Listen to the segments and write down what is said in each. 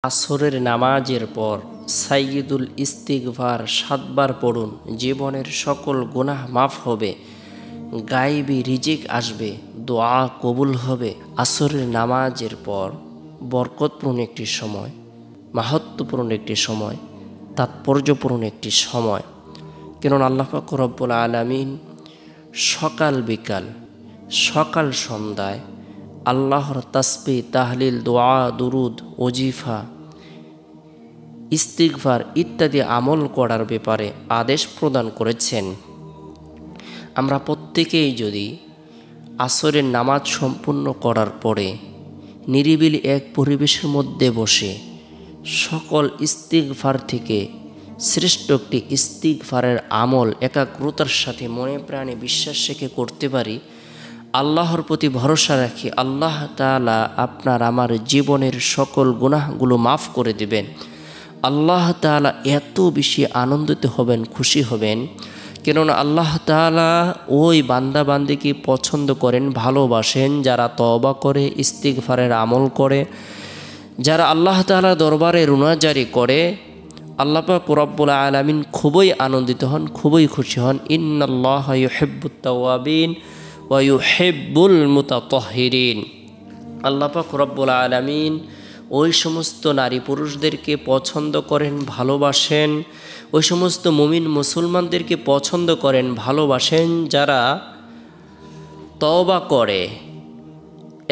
আসরের নামাজের পর সাইয়্যিদুল ইস্তিগফার 7 বার পড়ুন। জীবনের সকল গুনাহ মাফ হবে, গায়েবী রিজিক আসবে, দোয়া কবুল হবে। আসরের নামাজের পর বরকতপূর্ণ একটি সময়, মাহাত্ম্যপূর্ণ একটি সময়, তাৎপর্যপূর্ণ একটি সময়। কেননা আল্লাহ পাক রব্বুল আলামিন সকাল বিকাল, সকাল সন্ধ্যায় আল্লাহর তাসবিহ, তাহলিল, দোয়া, দুরুদ, ওজিফা, ইস্তিগফার ইত্যাদি আমল করার ব্যাপারে আদেশ প্রদান করেছেন। আমরা প্রত্যেকেই যদি আসরের নামাজ সম্পূর্ণ করার পরে নিরিবিলি এক পরিবেশের মধ্যে বসে সকল ইস্তিগফার থেকে শ্রেষ্ঠ একটি ইস্তিগফারের আমল একাগ্রতার সাথে মনে প্রাণে বিশ্বাস রেখে করতে পারি, আল্লাহর প্রতি ভরসা রাখি, আল্লাহ তাআলা আপনার আমার জীবনের সকল গুনাহগুলো মাফ করে দিবেন। আল্লাহ তাআলা এত বেশি আনন্দিত হবেন, খুশি হবেন। কেননা আল্লাহ তাআলা ওই বান্দা বান্দিকে পছন্দ করেন, ভালোবাসেন যারা তওবা করে, ইস্তিগফারের আমল করে, যারা আল্লাহ তাআলা দরবারে রুনাজারি করে। আল্লাহ পাক রব্বুল আলামিন খুবই আনন্দিত হন, খুবই খুশি হন। ইন্নাল্লাহা ইউহিব্বুত তাওয়াবিন ওয়া ইউহিব্বুল মুতাতাহহিরিন। আল্লাহ পাক রব্বুল আলামিন ওই সমস্ত নারী পুরুষদেরকে পছন্দ করেন, ভালোবাসেন, ওই সমস্ত মুমিন মুসলমানদেরকে পছন্দ করেন, ভালোবাসেন যারা তওবা করে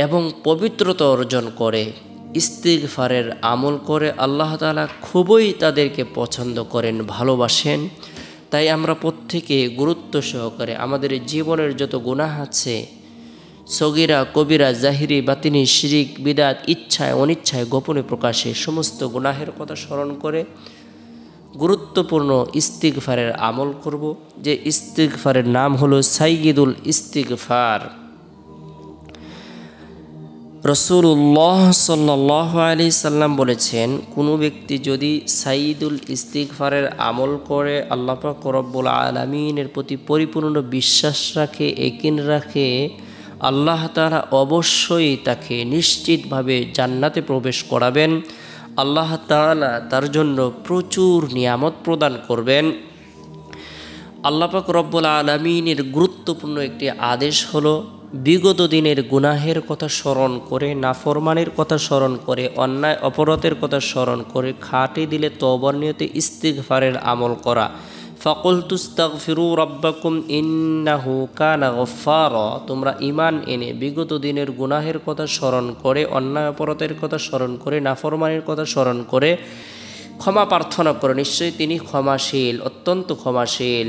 এবং পবিত্রতা অর্জন করে, ইস্তিগফারের আমল করে। আল্লাহ তাআলা খুবই তাদেরকে পছন্দ করেন, ভালোবাসেন। তাই আমরা প্রত্যেকে গুরুত্ব সহকারে আমাদের জীবনের যত গুনাহ আছে, সগীরা কবিরা, জাহিরি বাতিনি, শিরিক বিদআত, ইচ্ছায় অনিচ্ছায় গোপনে প্রকাশে সমস্ত গুনাহের কথা স্মরণ করে গুরুত্বপূর্ণ ইস্তিগফারের আমল করব। যে ইস্তিগফারের নাম হলো সাইয়্যিদুল ইস্তিগফার। রাসূলুল্লাহ সাল্লাল্লাহু আলাইহি সাল্লাম বলেছেন, কোনো ব্যক্তি যদি সাইয়্যিদুল ইস্তিগফারের আমল করে, আল্লাহ পাক রব্বুল আলামিনের প্রতি পরিপূর্ণ বিশ্বাস রাখে, ইয়াকিন রাখে, আল্লাহ তাআলা অবশ্যই তাকে নিশ্চিতভাবে জান্নাতে প্রবেশ করাবেন। আল্লাহ তাআলা তার জন্য প্রচুর নিয়ামত প্রদান করবেন। আল্লাহ পাক রব্বুল আলামিনের গুরুত্বপূর্ণ একটি আদেশ হলো, বিগত দিনের গুনাহের কথা স্মরণ করে, নাফরমানির কথা স্মরণ করে, অন্যায় অপরাধের কথা স্মরণ করে খাঁটি দিলে তওবার নিয়তে ইস্তিগফারের আমল করা। ফাকুলতু ইস্তাগফিরু রাব্বাকুম ইন্নাহু কানা গফফারা। তোমরা ঈমান এনে বিগত দিনের গুনাহের কথা স্মরণ করে, অন্যায় অপরাধের কথা স্মরণ করে, নাফরমানির কথা স্মরণ করে ক্ষমা প্রার্থনা করো, নিশ্চয়ই তিনি ক্ষমাশীল, অত্যন্ত ক্ষমাশীল।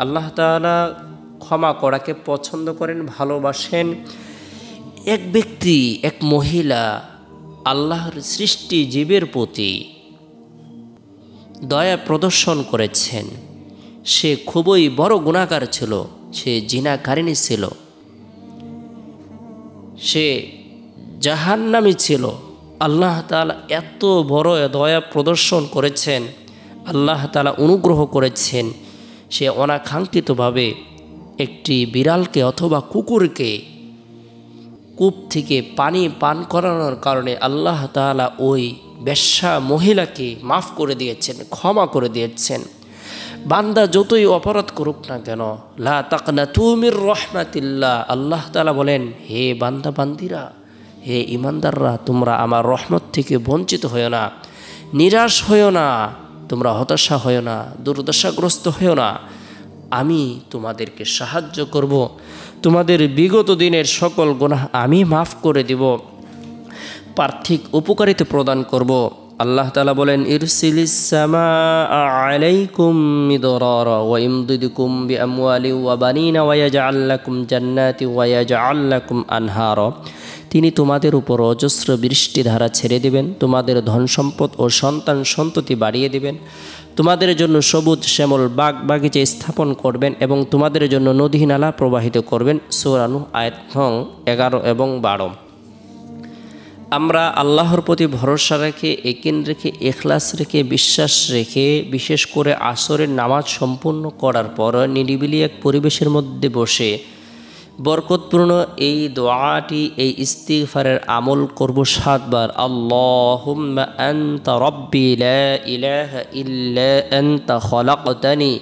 আল্লাহ তাআলা ক্ষমা করাকে পছন্দ করেন, ভালোবাসেন। এক ব্যক্তি, এক মহিলা আল্লাহর সৃষ্টি জীবের প্রতি দয়া প্রদর্শন করেছেন। সে খুবই বড় গুনাহগার ছিল, সে জিনাকারিনী ছিল, সে জাহান্নামী ছিল। আল্লাহ তাআলা এত বড় দয়া প্রদর্শন করেছেন, আল্লাহ তাআলা অনুগ্রহ করেছেন। সে অনাকাঙ্ক্ষিতভাবে একটি বিড়ালকে অথবা কুকুরকে কূপ থেকে পানি পান করানোর কারণে আল্লাহ তাআলা ওই বেশ্যা মহিলাকে মাফ করে দিয়েছেন, ক্ষমা করে দিয়েছেন। বান্দা যতই অপরাধ করুক না কেন, লা তাকনাতু মির রাহমাতিল্লাহ, আল্লাহ তাআলা বলেন, হে বান্দা বান্দিরা, হে ইমানদাররা, তোমরা আমার রহমত থেকে বঞ্চিত হয়েও না, নিরাশ হয়েও না, তোমরা হতাশা হয়েও না, দুর্দশাগ্রস্ত হয়েও না। আমি তোমাদেরকে সাহায্য করব, তোমাদের বিগত দিনের সকল গুনাহ আমি মাফ করে দিব, পার্থিক উপকারিতা প্রদান করব। আল্লাহ তাআলা বলেন, ইরসিলিস সামাআ আলাইকুম মিদরারা ওয়া ইমদিদকুম বিআমওয়ালিন ওয়া বানিনা ওয়া ইয়াজআল লাকুম জান্নাতি ওয়া ইয়াজআল লাকুম আনহারা। তিনি তোমাদের উপর অজস্র বৃষ্টিধারা ছেড়ে দিবেন, তোমাদের ধন সম্পদ ও সন্তান সন্ততি বাড়িয়ে দিবেন, তোমাদের জন্য সবুজ শ্যামল বাগ বাগিচা স্থাপন করবেন এবং তোমাদের জন্য নদী নালা প্রবাহিত করবেন। সূরা নূহ আয়াত নং 11 এবং 12। আমরা আল্লাহর প্রতি ভরসা রেখে, ইয়াকিন রেখে, ইখলাস রেখে, বিশ্বাস রেখে, বিশেষ করে আসরের নামাজ সম্পূর্ণ করার পর নিরিবিলি এক পরিবেশের মধ্যে বসে বরকতপূর্ণ এই দোয়াটি, এই ইস্তিগফারের আমল করব 7 বার। আল্লাহুম্মা আনতা রব্বি লা ইলাহা ইল্লা আনতা খলাকতানি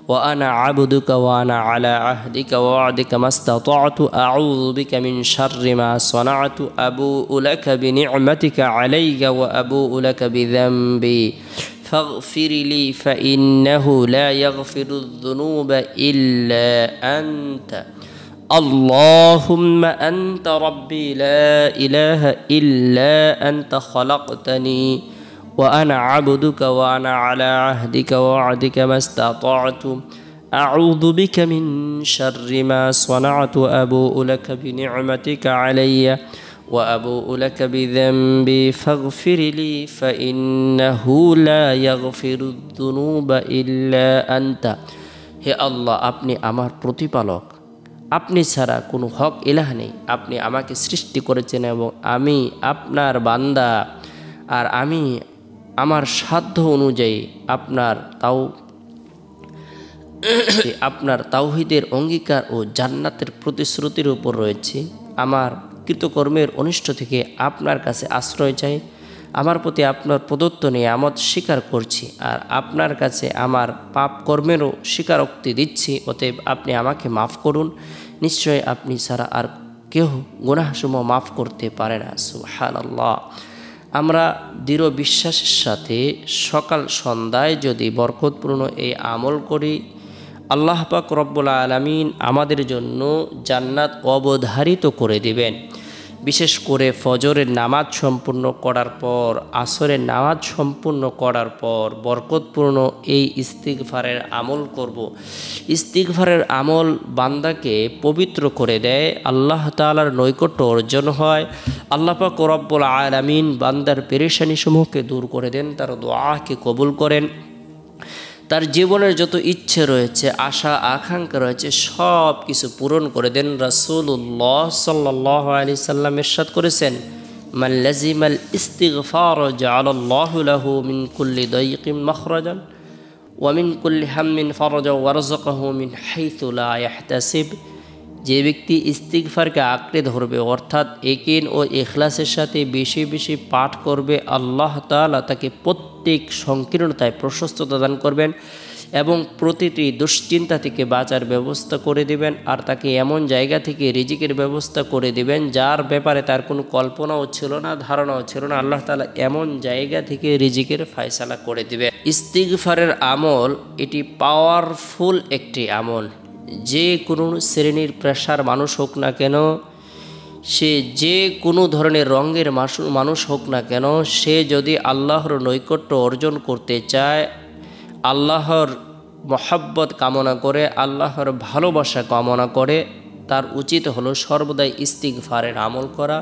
ওয়া আনা আবদুকা ওয়া আনা আলা আহদিকা ওয়া ওয়া'দিকা মাসতাতা'তু আউযু বিকা মিন শাররি মা সানা'তু আবু'ু লাকা বিনি'মাতিকা আলাইয়া ওয়া আবু'ু লাকা বিযামবি ফাগফির লি ফাইন্নাহু লা ইয়াগফিরুয যুনুবা ইল্লা আনতা اللهم أنت ربي لا إله إلا أنت خلقتني وأنا عبدك وأنا على عهدك ووعدك ما استطعت أعوذ بك من شر ما صنعت أبوء لك بنعمتك علي وأبوء لك بذنبي فاغفر لي فإنه لا يغفر الذنوب إلا أنت হে আল্লাহ, আপনি আমার প্রতিপালক, আপনি ছাড়া কোনো হক ইলাহ নেই। আপনি আমাকে সৃষ্টি করেছেন এবং আমি আপনার বান্দা, আর আমি আমার সাধ্য অনুযায়ী আপনার তাওহীদের অঙ্গীকার ও জান্নাতের প্রতিশ্রুতির উপর রয়েছে। আমার কৃতকর্মের অনিষ্ট থেকে আপনার কাছে আশ্রয় চাই। আমার প্রতি আপনার প্রদত্ত নিয়ামত স্বীকার করছি, আর আপনার কাছে আমার পাপ কর্মেরও স্বীকারোক্তি দিচ্ছি। অতএব আপনি আমাকে মাফ করুন। নিশ্চয় আপনি ছাড়া আর কেউ গুনাহসমূহ মাফ করতে পারে না। সুবহানাল্লাহ। আমরা দৃঢ় বিশ্বাসের সাথে সকাল সন্ধ্যায় যদি বরকতপূর্ণ এই আমল করি, আল্লাহ পাক রব্বুল আলামিন আমাদের জন্য জান্নাত অবধারিত করে দিবেন। বিশেষ করে ফজরের নামাজ সম্পূর্ণ করার পর, আসরের নামাজ সম্পূর্ণ করার পর বরকতপূর্ণ এই ইস্তিগফারের আমল করব। ইস্তিগফারের আমল বান্দাকে পবিত্র করে দেয়, আল্লাহ তাআলার নৈকট্য অর্জন হয়। আল্লাহ পাক রব্বুল আলামিন বান্দার পেরেশানিসমূহকে দূর করে দেন, তার দোয়াকে কবুল করেন। তার জীবনের যত ইচ্ছে রয়েছে, আশা আকাঙ্ক্ষা রয়েছে, সব কিছু পূরণ করে দেন। রাসূলুল্লাহ সাল্লাল্লাহু আলাইহি সাল্লাম ইরশাদ করেছেন, মান লাজিমাল ইস্তিগফার জাআলাল্লাহু লাহু মিন কুল্লি দাইকিন মাখরাজান ওয়া মিন কুল্লি হাম্মিন ফারাজা ওয়া রাযাকাহু মিন হাইথু লা ইয়াহতাসিব। যে ব্যক্তি ইস্তিগফারকে আঁকড়ে ধরবে, অর্থাৎ ইয়াকিন ও ইখলাসের সাথে বেশি বেশি পাঠ করবে, আল্লাহ তাআলা তাকে প্রত্যেক সংকীর্ণতায় প্রশস্ততা দান করবেন এবং প্রতিটি দুশ্চিন্তা থেকে বাঁচার ব্যবস্থা করে দিবেন। আর তাকে এমন জায়গা থেকে রিজিকের ব্যবস্থা করে দিবেন যার ব্যাপারে তার কোনো কল্পনাও ছিল না, ধারণাও ছিল না। আল্লাহ তাআলা এমন জায়গা থেকে রিজিকের ফায়সালা করে দিবেন। ইস্তিগফারের আমল এটি পাওয়ারফুল একটি আমল। যে কোনো শ্রেণীর পেশার মানুষ হোক না কেন, সে যে কোনো ধরনের রঙের মানুষ হোক না কেন, সে যদি আল্লাহর নৈকট্য অর্জন করতে চায়, আল্লাহর মহব্বত কামনা করে, আল্লাহর ভালোবাসা কামনা করে, তার উচিত হলো সর্বদাই ইস্তিগফারের আমল করা।